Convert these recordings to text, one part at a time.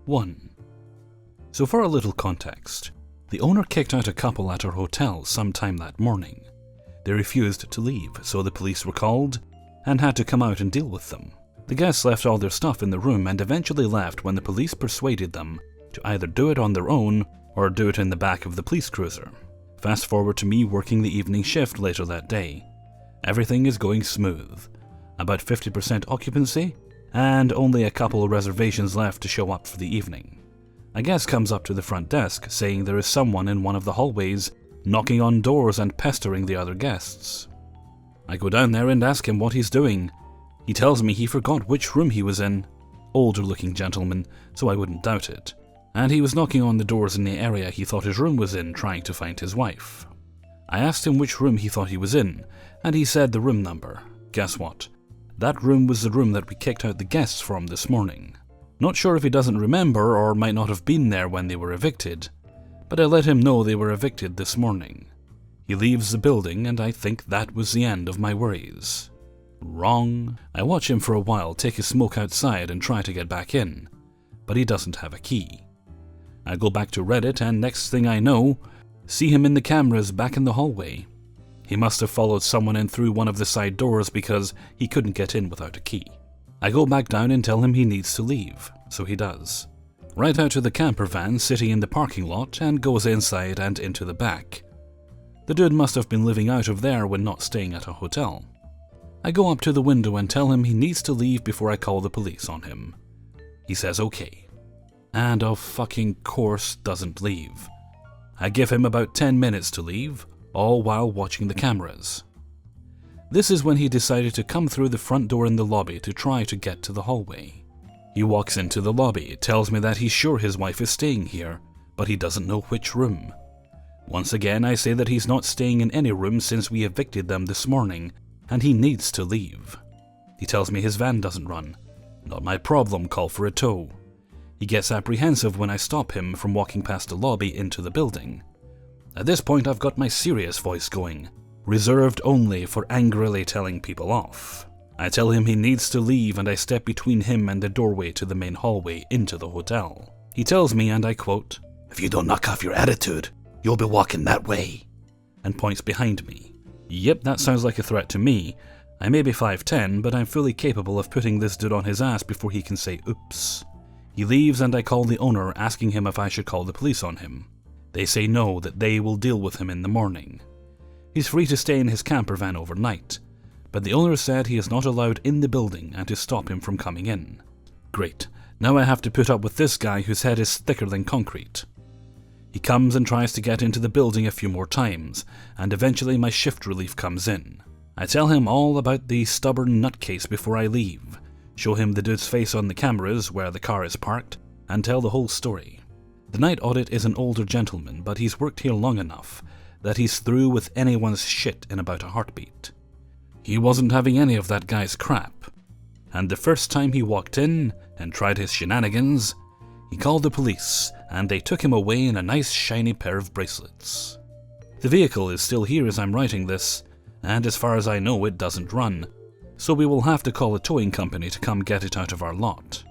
1. So for a little context, the owner kicked out a couple at her hotel sometime that morning. They refused to leave, so the police were called and had to come out and deal with them. The guests left all their stuff in the room and eventually left when the police persuaded them to either do it on their own or do it in the back of the police cruiser. Fast forward to me working the evening shift later that day. Everything is going smooth. About 50% occupancy, and only a couple of reservations left to show up for the evening. A guest comes up to the front desk saying there is someone in one of the hallways knocking on doors and pestering the other guests. I go down there and ask him what he's doing. He tells me he forgot which room he was in. Older looking gentleman, so I wouldn't doubt it. And he was knocking on the doors in the area he thought his room was in, trying to find his wife. I asked him which room he thought he was in, and he said the room number. Guess what? That room was the room that we kicked out the guests from this morning. Not sure if he doesn't remember or might not have been there when they were evicted, but I let him know they were evicted this morning. He leaves the building, and I think that was the end of my worries. Wrong. I watch him for a while take a smoke outside and try to get back in, but he doesn't have a key. I go back to Reddit, and next thing I know, see him in the cameras back in the hallway. He must have followed someone in through one of the side doors because he couldn't get in without a key. I go back down and tell him he needs to leave, so he does. Right out to the camper van sitting in the parking lot and goes inside and into the back. The dude must have been living out of there when not staying at a hotel. I go up to the window and tell him he needs to leave before I call the police on him. He says okay. And of fucking course doesn't leave. I give him about 10 minutes to leave, all while watching the cameras. This is when he decided to come through the front door in the lobby to try to get to the hallway. He walks into the lobby, tells me that he's sure his wife is staying here, but he doesn't know which room. Once again, I say that he's not staying in any room since we evicted them this morning, and he needs to leave. He tells me his van doesn't run. Not my problem, call for a tow. He gets apprehensive when I stop him from walking past the lobby into the building. At this point, I've got my serious voice going, reserved only for angrily telling people off. I tell him he needs to leave, and I step between him and the doorway to the main hallway into the hotel. He tells me, and I quote, "If you don't knock off your attitude, you'll be walking that way," and points behind me. Yep, that sounds like a threat to me. I may be 5'10", but I'm fully capable of putting this dude on his ass before he can say oops. He leaves, and I call the owner asking him if I should call the police on him. They say no, that they will deal with him in the morning. He's free to stay in his camper van overnight, but the owner said he is not allowed in the building and to stop him from coming in. Great, now I have to put up with this guy whose head is thicker than concrete. He comes and tries to get into the building a few more times, and eventually my shift relief comes in. I tell him all about the stubborn nutcase before I leave, show him the dude's face on the cameras where the car is parked, and tell the whole story. The night audit is an older gentleman, but he's worked here long enough that he's through with anyone's shit in about a heartbeat. He wasn't having any of that guy's crap, and the first time he walked in and tried his shenanigans, he called the police, and they took him away in a nice shiny pair of bracelets. The vehicle is still here as I'm writing this, and as far as I know it doesn't run, so we will have to call a towing company to come get it out of our lot.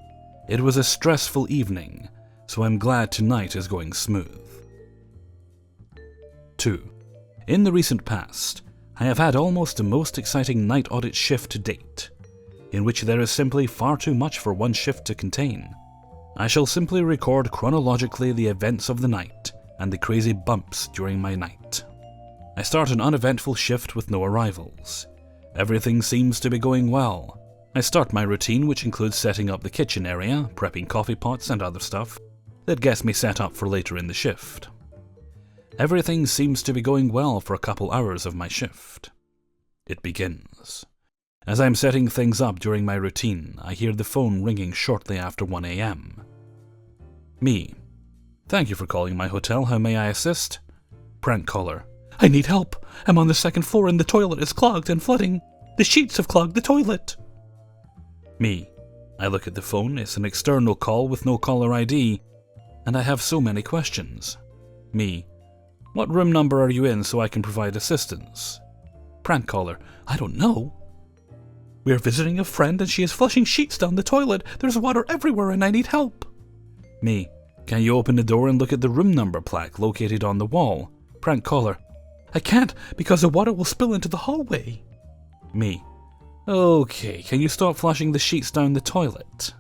It was a stressful evening, so I'm glad tonight is going smooth. 2. In the recent past, I have had almost the most exciting night audit shift to date, in which there is simply far too much for one shift to contain. I shall simply record chronologically the events of the night and the crazy bumps during my night. I start an uneventful shift with no arrivals. Everything seems to be going well. I start my routine, which includes setting up the kitchen area, prepping coffee pots and other stuff that gets me set up for later in the shift. Everything seems to be going well for a couple hours of my shift. It begins. As I'm setting things up during my routine, I hear the phone ringing shortly after 1 a.m. Me. Thank you for calling my hotel. How may I assist? Prank caller. I need help. I'm on the second floor and the toilet is clogged and flooding. The sheets have clogged the toilet. Me. I look at the phone. It's an external call with no caller ID, and I have so many questions. Me. What room number are you in so I can provide assistance? Prank caller. I don't know. We are visiting a friend and she is flushing sheets down the toilet. There's water everywhere and I need help. Me. Can you open the door and look at the room number plaque located on the wall? Prank caller. I can't, because the water will spill into the hallway. Me. Okay, can you stop flushing the sheets down the toilet?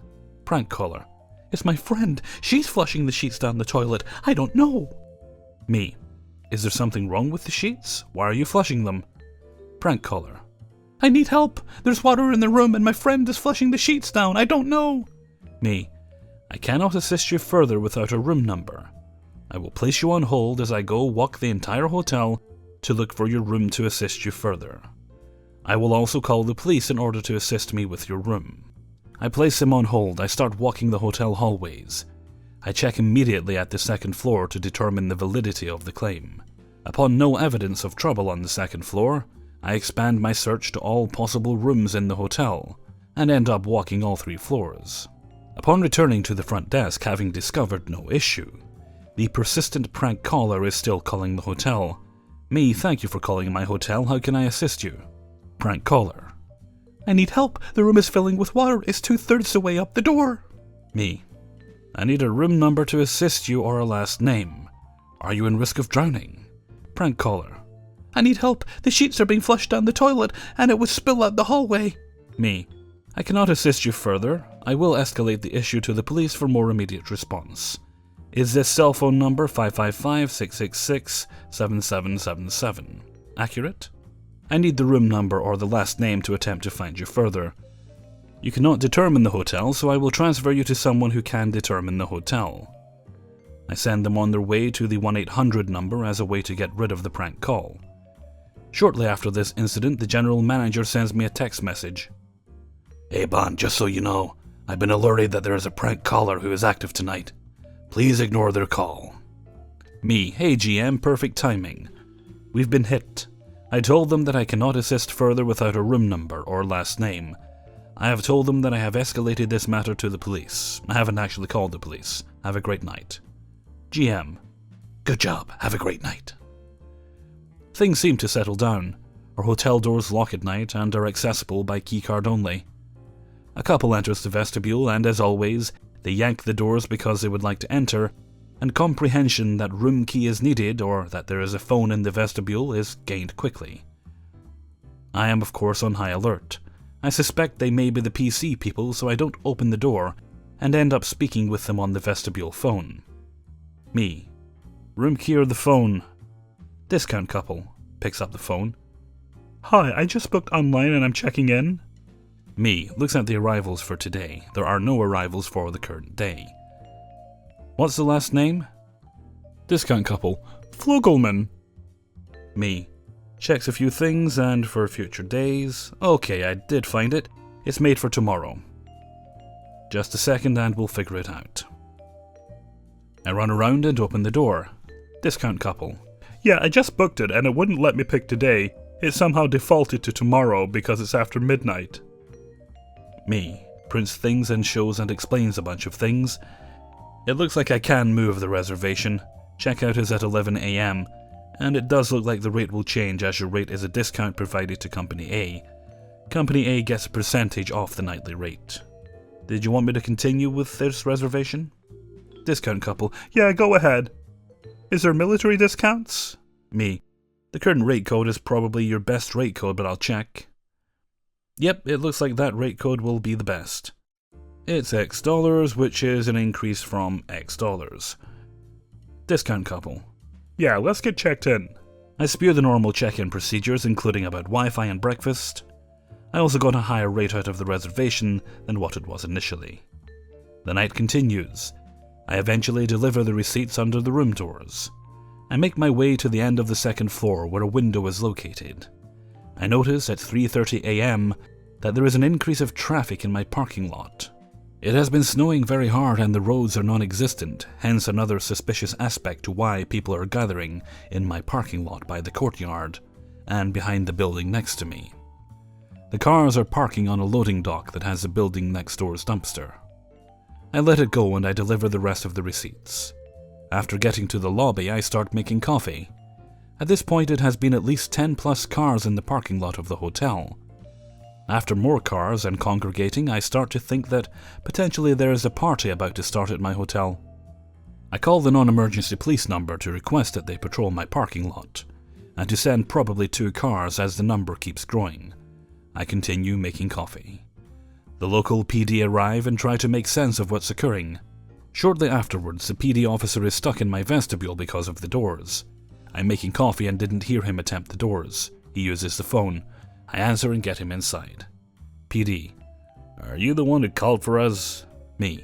Prank caller. It's my friend. She's flushing the sheets down the toilet. I don't know. Me. Is there something wrong with the sheets? Why are you flushing them? Prank caller. I need help. There's water in the room and my friend is flushing the sheets down. I don't know. Me. I cannot assist you further without a room number. I will place you on hold as I go walk the entire hotel to look for your room to assist you further. I will also call the police in order to assist me with your room. I place him on hold. I start walking the hotel hallways. I check immediately at the second floor to determine the validity of the claim. Upon no evidence of trouble on the second floor, I expand my search to all possible rooms in the hotel and end up walking all 3 floors. Upon returning to the front desk, having discovered no issue, the persistent prank caller is still calling the hotel. Me, thank you for calling my hotel. How can I assist you? Prank caller. I need help. The room is filling with water. It's 2/3 the way up the door. Me. I need a room number to assist you or a last name. Are you in risk of drowning? Prank caller. I need help. The sheets are being flushed down the toilet and it would spill out the hallway. Me. I cannot assist you further. I will escalate the issue to the police for more immediate response. Is this cell phone number 555-666-7777 accurate? I need the room number or the last name to attempt to find you further. You cannot determine the hotel, so I will transfer you to someone who can determine the hotel. I send them on their way to the 1-800 number as a way to get rid of the prank call. Shortly after this incident, the general manager sends me a text message. Hey Bon, just so you know, I've been alerted that there is a prank caller who is active tonight. Please ignore their call. Me. Hey GM, perfect timing. We've been hit. I told them that I cannot assist further without a room number or last name. I have told them that I have escalated this matter to the police. I haven't actually called the police. Have a great night. GM. Good job. Have a great night. Things seem to settle down. Our hotel doors lock at night and are accessible by keycard only. A couple enters the vestibule and, as always, they yank the doors because they would like to enter, and comprehension that room key is needed or that there is a phone in the vestibule is gained quickly. I am of course on high alert. I suspect they may be the PC people, so I don't open the door and end up speaking with them on the vestibule phone. Me. Room key or the phone? Discount couple. Picks up the phone. Hi, I just booked online and I'm checking in. Me. Looks at the arrivals for today. There are no arrivals for the current day. What's the last name? Discount couple. Flugelman. Me. Checks a few things and for future days. Okay, I did find it. It's made for tomorrow. Just a second and we'll figure it out. I run around and open the door. Discount couple. Yeah, I just booked it and it wouldn't let me pick today. It somehow defaulted to tomorrow because it's after midnight. Me. Prints things and shows and explains a bunch of things. It looks like I can move the reservation. Checkout is at 11 AM, and it does look like the rate will change as your rate is a discount provided to Company A. Company A gets a percentage off the nightly rate. Did you want me to continue with this reservation? Discount couple. Yeah, go ahead. Is there military discounts? Me. The current rate code is probably your best rate code, but I'll check. Yep, it looks like that rate code will be the best. It's X dollars, which is an increase from X dollars. Discount couple. Yeah, let's get checked in. I spew the normal check-in procedures, including about Wi-Fi and breakfast. I also got a higher rate out of the reservation than what it was initially. The night continues. I eventually deliver the receipts under the room doors. I make my way to the end of the second floor where a window is located. I notice at 3:30 AM that there is an increase of traffic in my parking lot. It has been snowing very hard and the roads are non-existent, hence another suspicious aspect to why people are gathering in my parking lot by the courtyard and behind the building next to me. The cars are parking on a loading dock that has a building next door's dumpster. I let it go and I deliver the rest of the receipts. After getting to the lobby, I start making coffee. At this point, it has been at least 10 plus cars in the parking lot of the hotel. After more cars and congregating, I start to think that potentially there is a party about to start at my hotel. I call the non-emergency police number to request that they patrol my parking lot, and to send probably 2 cars as the number keeps growing. I continue making coffee. The local PD arrive and try to make sense of what's occurring. Shortly afterwards, the PD officer is stuck in my vestibule because of the doors. I'm making coffee and didn't hear him attempt the doors. He uses the phone. I answer and get him inside. PD: "Are you the one who called for us?" Me: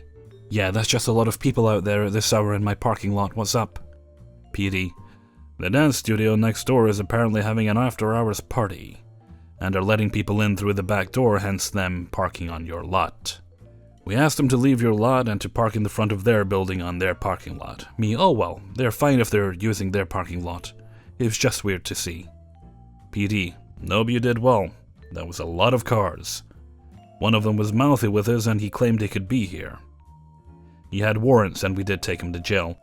"Yeah, that's just a lot of people out there at this hour in my parking lot. What's up?" PD: "The dance studio next door is apparently having an after-hours party, and are letting people in through the back door, hence them parking on your lot. We asked them to leave your lot and to park in the front of their building on their parking lot." Me: "Oh well, they're fine if they're using their parking lot. It was just weird to see." PD: "Nope, you did well. That was a lot of cars. One of them was mouthy with us and he claimed he could be here. He had warrants and we did take him to jail.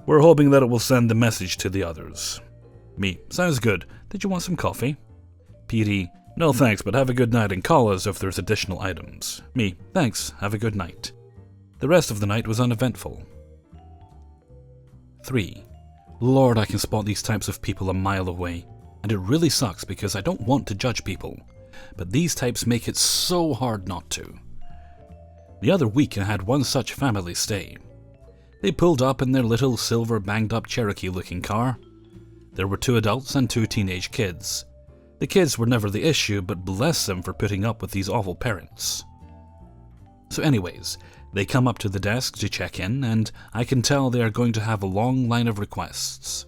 We're hoping that it will send the message to the others." Me: "Sounds good. Did you want some coffee?" PD: "No thanks, but have a good night and call us if there's additional items." Me: "Thanks, have a good night." The rest of the night was uneventful. 3. Lord, I can spot these types of people a mile away, and it really sucks because I don't want to judge people, but these types make it so hard not to. The other week I had one such family stay. They pulled up in their little silver banged-up Cherokee-looking car. There were 2 adults and 2 teenage kids. The kids were never the issue, but bless them for putting up with these awful parents. So anyways, they come up to the desk to check in, and I can tell they are going to have a long line of requests.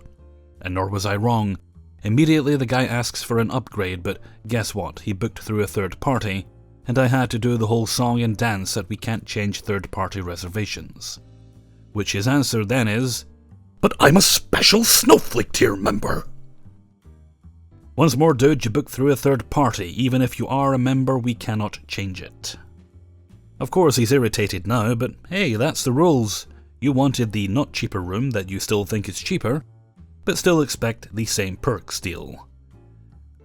And nor was I wrong. Immediately the guy asks for an upgrade, but guess what? He booked through a third party, and I had to do the whole song and dance that we can't change third-party reservations. Which his answer then is, "But I'm a special Snowflake tier member." Once more, dude, you booked through a third party. Even if you are a member, we cannot change it. Of course, he's irritated now, but hey, that's the rules. You wanted the not cheaper room that you still think is cheaper, but still expect the same perks deal.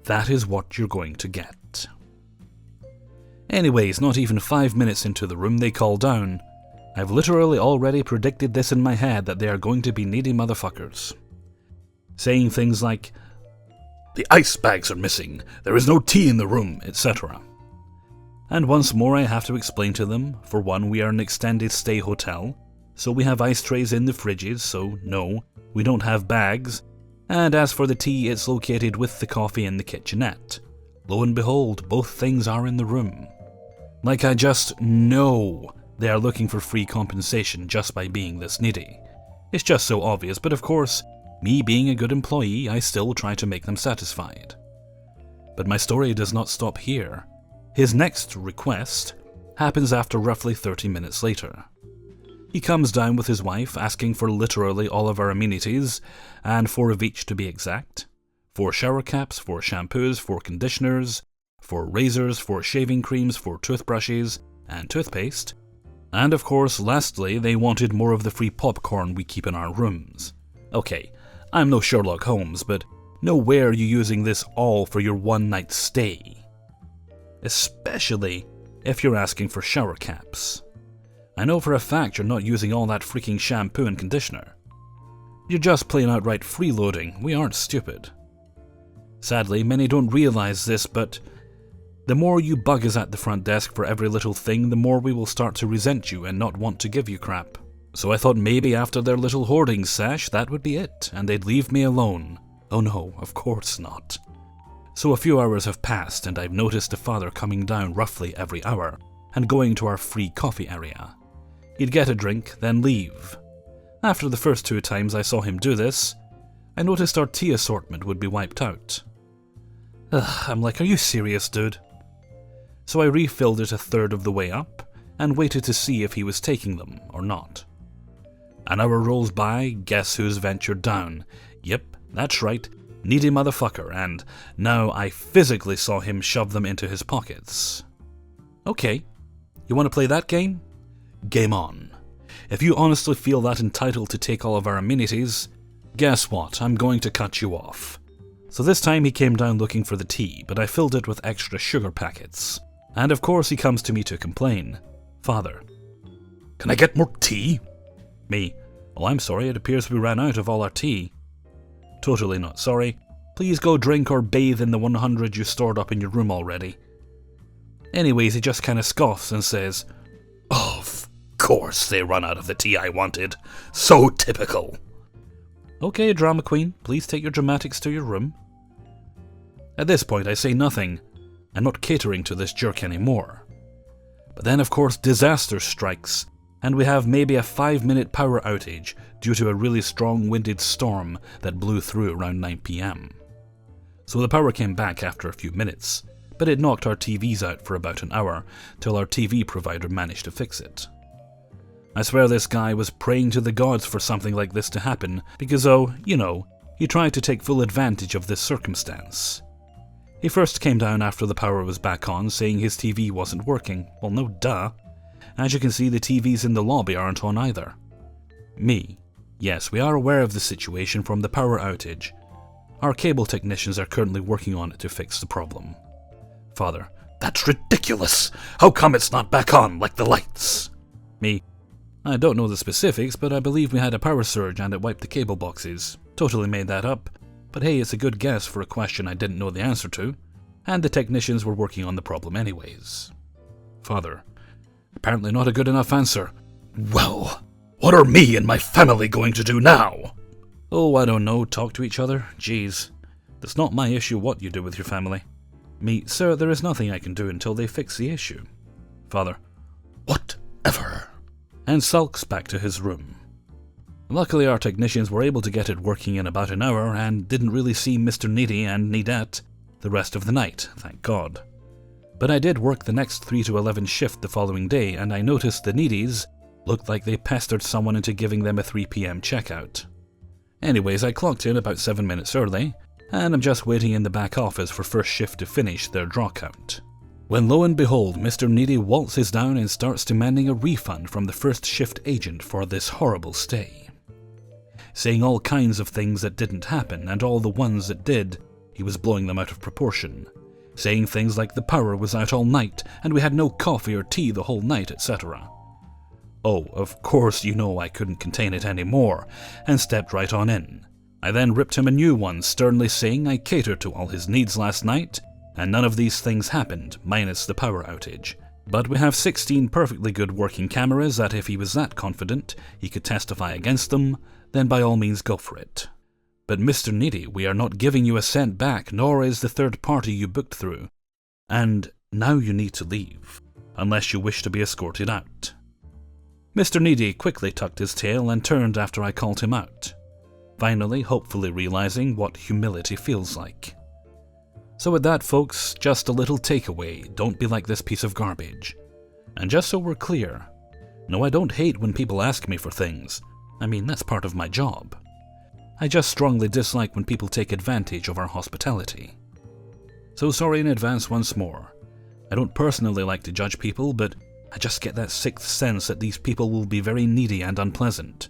That is what you're going to get. Anyways, not even 5 minutes into the room, they call down. I've literally already predicted this in my head, that they are going to be needy motherfuckers. Saying things like, "The ice bags are missing, there is no tea in the room," etc. And once more I have to explain to them, for one, we are an extended stay hotel, so we have ice trays in the fridges, so no, we don't have bags, and as for the tea, it's located with the coffee in the kitchenette. Lo and behold, both things are in the room. Like I just know they are looking for free compensation just by being this needy. It's just so obvious, but of course, me being a good employee, I still try to make them satisfied. But my story does not stop here. His next request happens after roughly 30 minutes later. He comes down with his wife, asking for literally all of our amenities, and 4 of each to be exact. 4 shower caps, 4 shampoos, 4 conditioners, 4 razors, 4 shaving creams, 4 toothbrushes, and toothpaste. And of course, lastly, they wanted more of the free popcorn we keep in our rooms. Okay, I'm no Sherlock Holmes, but no way are you using this all for your one-night stay. Especially if you're asking for shower caps. I know for a fact you're not using all that freaking shampoo and conditioner. You're just plain outright freeloading. We aren't stupid. Sadly, many don't realize this, but the more you bug us at the front desk for every little thing, the more we will start to resent you and not want to give you crap. So I thought maybe after their little hoarding sesh, that would be it, and they'd leave me alone. Oh no, of course not. So a few hours have passed, and I've noticed the father coming down roughly every hour, and going to our free coffee area. He'd get a drink, then leave. After the first 2 times I saw him do this, I noticed our tea assortment would be wiped out. I'm like, are you serious, dude? So I refilled it a third of the way up, and waited to see if he was taking them or not. An hour rolls by, guess who's ventured down? Yep, that's right, needy motherfucker, and now I physically saw him shove them into his pockets. Okay, you want to play that game? Game on. If you honestly feel that entitled to take all of our amenities, guess what, I'm going to cut you off. So this time he came down looking for the tea, but I filled it with extra sugar packets. And of course he comes to me to complain. Father: "Can I get more tea?" Me: "Oh, I'm sorry, it appears we ran out of all our tea." "Totally not sorry. Please go drink or bathe in the 100 you stored up in your room already." Anyways, he just kinda scoffs and says, "Of course they run out of the tea I wanted. So typical." "Okay, drama queen, please take your dramatics to your room." At this point, I say nothing. I'm not catering to this jerk anymore. But then, of course, disaster strikes, and we have maybe a 5-minute power outage due to a really strong-winded storm that blew through around 9 PM. So the power came back after a few minutes, but it knocked our TVs out for about an hour till our TV provider managed to fix it. I swear this guy was praying to the gods for something like this to happen because, oh, you know, he tried to take full advantage of this circumstance. He first came down after the power was back on, saying his TV wasn't working. Well, no duh. As you can see, the TVs in the lobby aren't on either. Me. Yes, we are aware of the situation from the power outage. Our cable technicians are currently working on it to fix the problem. Father. That's ridiculous! How come it's not back on, like the lights? Me. I don't know the specifics, but I believe we had a power surge and it wiped the cable boxes. Totally made that up. But hey, it's a good guess for a question I didn't know the answer to. And the technicians were working on the problem anyways. Father. Apparently not a good enough answer. Well, what are me and my family going to do now? Oh, I don't know, talk to each other? Jeez. That's not my issue what you do with your family. Me, sir, there is nothing I can do until they fix the issue. Father. Whatever. And sulks back to his room. Luckily our technicians were able to get it working in about an hour and didn't really see Mr. Needy and Needette the rest of the night, thank God. But I did work the next 3 to 11 shift the following day, and I noticed the Needies looked like they pestered someone into giving them a 3 PM checkout. Anyways, I clocked in about 7 minutes early, and I'm just waiting in the back office for first shift to finish their draw count. When lo and behold, Mr. Needy waltzes down and starts demanding a refund from the first shift agent for this horrible stay. Saying all kinds of things that didn't happen, and all the ones that did, he was blowing them out of proportion. Saying things like the power was out all night, and we had no coffee or tea the whole night, etc. Oh, of course you know I couldn't contain it anymore, and stepped right on in. I then ripped him a new one, sternly saying I catered to all his needs last night, and none of these things happened, minus the power outage. But we have 16 perfectly good working cameras that if he was that confident he could testify against them, then by all means go for it. But Mr. Needy, we are not giving you a cent back, nor is the third party you booked through. And now you need to leave, unless you wish to be escorted out. Mr. Needy quickly tucked his tail and turned after I called him out, finally hopefully realizing what humility feels like. So with that, folks, just a little takeaway, don't be like this piece of garbage. And just so we're clear, no, I don't hate when people ask me for things. I mean, that's part of my job. I just strongly dislike when people take advantage of our hospitality. So sorry in advance once more. I don't personally like to judge people, but I just get that sixth sense that these people will be very needy and unpleasant.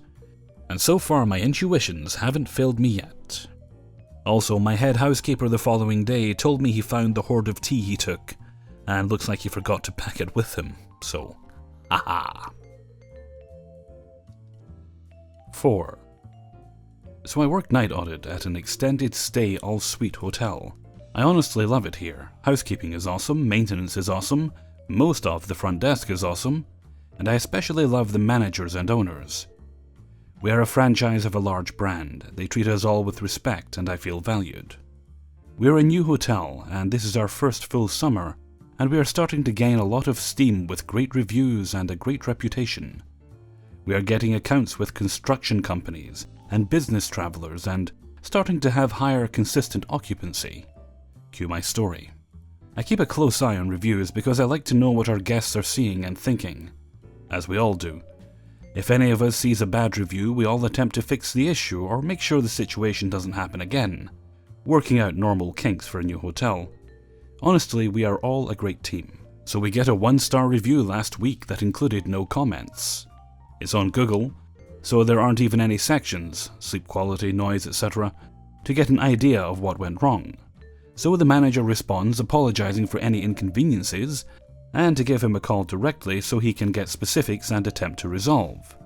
And so far my intuitions haven't failed me yet. Also, my head housekeeper the following day told me he found the hoard of tea he took, and looks like he forgot to pack it with him, so haha. 4. So I work night audit at an extended stay all-suite hotel. I honestly love it here. Housekeeping is awesome, maintenance is awesome, most of the front desk is awesome, and I especially love the managers and owners. We are a franchise of a large brand. They treat us all with respect and I feel valued. We are a new hotel and this is our first full summer, and we are starting to gain a lot of steam with great reviews and a great reputation. We are getting accounts with construction companies and business travelers and starting to have higher consistent occupancy. Cue my story. I keep a close eye on reviews because I like to know what our guests are seeing and thinking, as we all do. If any of us sees a bad review, we all attempt to fix the issue or make sure the situation doesn't happen again, working out normal kinks for a new hotel. Honestly, we are all a great team. So we get a 1-star review last week that included no comments. It's on Google, so there aren't even any sections, sleep quality, noise, etc., to get an idea of what went wrong. So the manager responds apologizing for any inconveniences, and to give him a call directly so he can get specifics and attempt to resolve.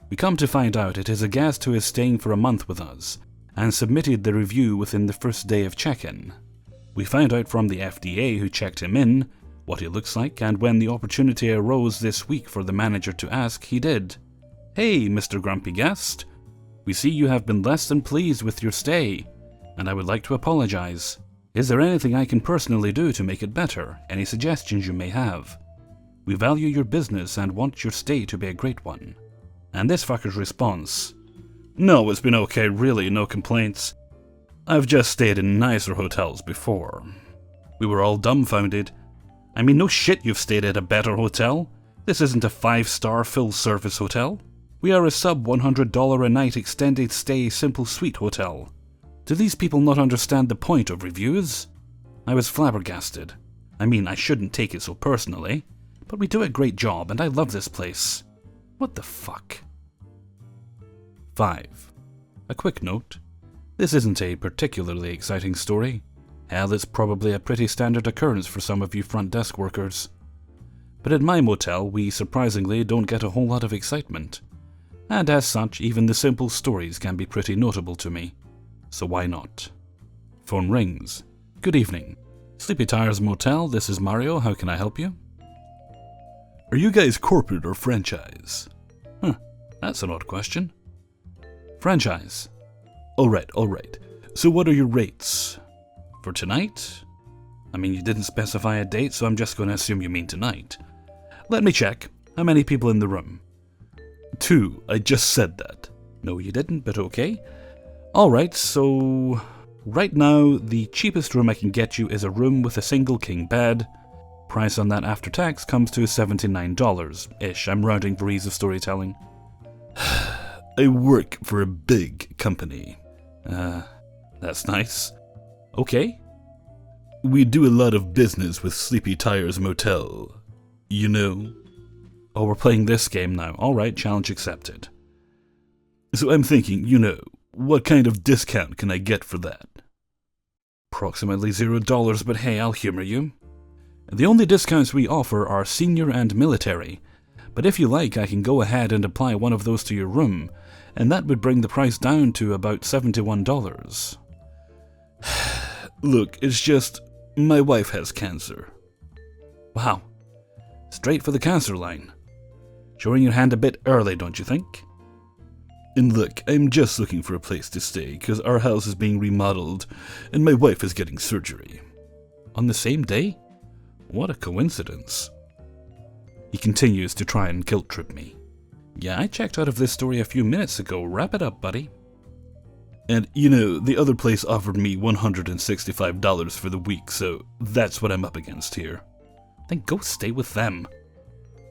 We come to find out it is a guest who is staying for a month with us and submitted the review within the first day of check-in. We found out from the FDA who checked him in what he looks like, and when the opportunity arose this week for the manager to ask, he did. "Hey, Mr. Grumpy Guest, we see you have been less than pleased with your stay, and I would like to apologize. Is there anything I can personally do to make it better? Any suggestions you may have? We value your business and want your stay to be a great one." And this fucker's response: "No, it's been okay, really, no complaints. I've just stayed in nicer hotels before." We were all dumbfounded. I mean, no shit you've stayed at a better hotel. This isn't a 5-star full-service hotel. We are a sub $100 a night extended stay simple suite hotel. Do these people not understand the point of reviews? I was flabbergasted. I mean, I shouldn't take it so personally, but we do a great job and I love this place. What the fuck? 5. A quick note. This isn't a particularly exciting story. Hell, it's probably a pretty standard occurrence for some of you front desk workers. But at my motel, we surprisingly don't get a whole lot of excitement. And as such, even the simple stories can be pretty notable to me. So why not? Phone rings. Good evening. Sleepy Tires Motel, this is Mario, how can I help you? Are you guys corporate or franchise? That's an odd question. Franchise. Alright. So what are your rates? For tonight? I mean, you didn't specify a date, so I'm just going to assume you mean tonight. Let me check. How many people in the room? 2. I just said that. No, you didn't, but okay. Alright, so right now, the cheapest room I can get you is a room with a single king bed. Price on that after tax comes to $79-ish. I'm rounding for ease of storytelling. I work for a big company. That's nice. Okay. We do a lot of business with Sleepy Tires Motel. You know? Oh, we're playing this game now. Alright, challenge accepted. So I'm thinking, what kind of discount can I get for that? Approximately $0, but hey, I'll humor you. The only discounts we offer are senior and military, but if you like, I can go ahead and apply one of those to your room, and that would bring the price down to about $71. Look, it's just, my wife has cancer. Wow. Straight for the cancer line. Showing your hand a bit early, don't you think? And look, I'm just looking for a place to stay, because our house is being remodeled, and my wife is getting surgery. On the same day? What a coincidence. He continues to try and guilt trip me. Yeah, I checked out of this story a few minutes ago. Wrap it up, buddy. And, the other place offered me $165 for the week, so that's what I'm up against here. Then go stay with them.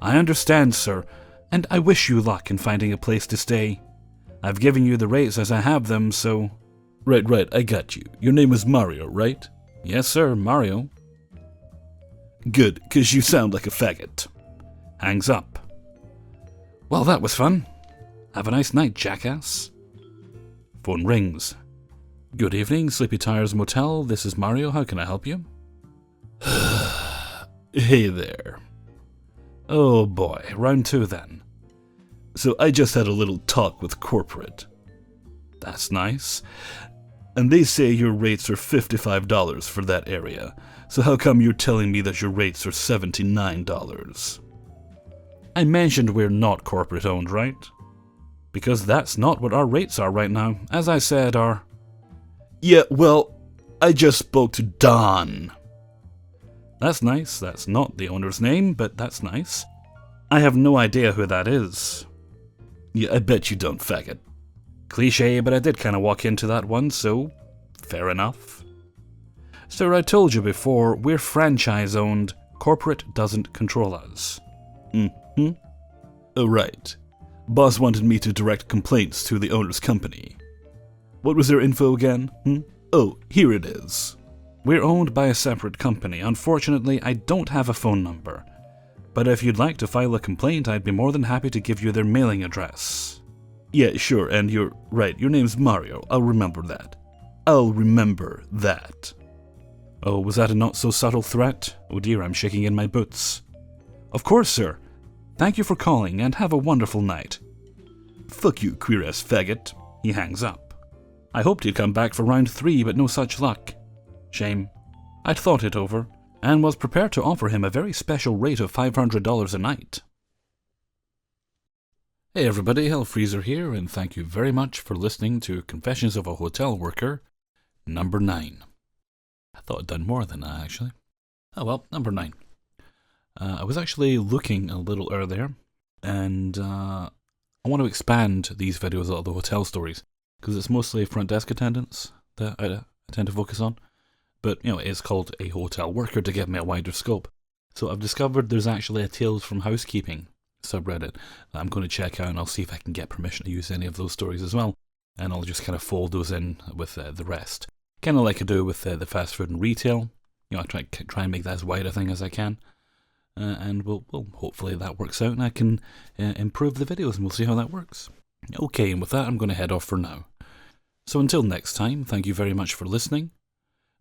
I understand, sir, and I wish you luck in finding a place to stay. I've given you the rates as I have them, so... Right, I got you. Your name is Mario, right? Yes, sir, Mario. Good, 'cause you sound like a faggot. Hangs up. Well, that was fun. Have a nice night, jackass. Phone rings. Good evening, Sleepy Tires Motel. This is Mario. How can I help you? Hey there. Oh boy, round 2 then. So I just had a little talk with corporate. That's nice. And they say your rates are $55 for that area. So how come you're telling me that your rates are $79? I mentioned we're not corporate owned, right? Because that's not what our rates are right now. As I said, Yeah, well, I just spoke to Don. That's nice. That's not the owner's name, but that's nice. I have no idea who that is. Yeah, I bet you don't, faggot. Cliché, but I did kind of walk into that one, so fair enough. Sir, I told you before, we're franchise-owned. Corporate doesn't control us. Oh, right. Boss wanted me to direct complaints to the owner's company. What was their info again? Oh, here it is. We're owned by a separate company. Unfortunately, I don't have a phone number. But if you'd like to file a complaint, I'd be more than happy to give you their mailing address. Yeah, sure, and you're right, your name's Mario. I'll remember that. Oh, was that a not-so-subtle threat? Oh dear, I'm shaking in my boots. Of course, sir. Thank you for calling, and have a wonderful night. Fuck you, queer-ass faggot. He hangs up. I hoped he'd come back for round 3, but no such luck. Shame. I'd thought it over, and was prepared to offer him a very special rate of $500 a night. Hey everybody, Hellfreezer here, and thank you very much for listening to Confessions of a Hotel Worker, number 9. I thought I'd done more than that, actually. Oh well, number 9. I was actually looking a little earlier, and I want to expand these videos of the hotel stories, because it's mostly front desk attendants that I tend to focus on. But, you know, it's called a hotel worker to give me a wider scope. So I've discovered there's actually a Tales from Housekeeping subreddit that I'm going to check out, and I'll see if I can get permission to use any of those stories as well. And I'll just kind of fold those in with the rest. Kind of like I do with the fast food and retail. You know, I try and make that as wide a thing as I can. And we'll hopefully that works out and I can improve the videos, and we'll see how that works. Okay, and with that I'm going to head off for now. So until next time, thank you very much for listening,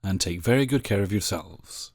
and take very good care of yourselves.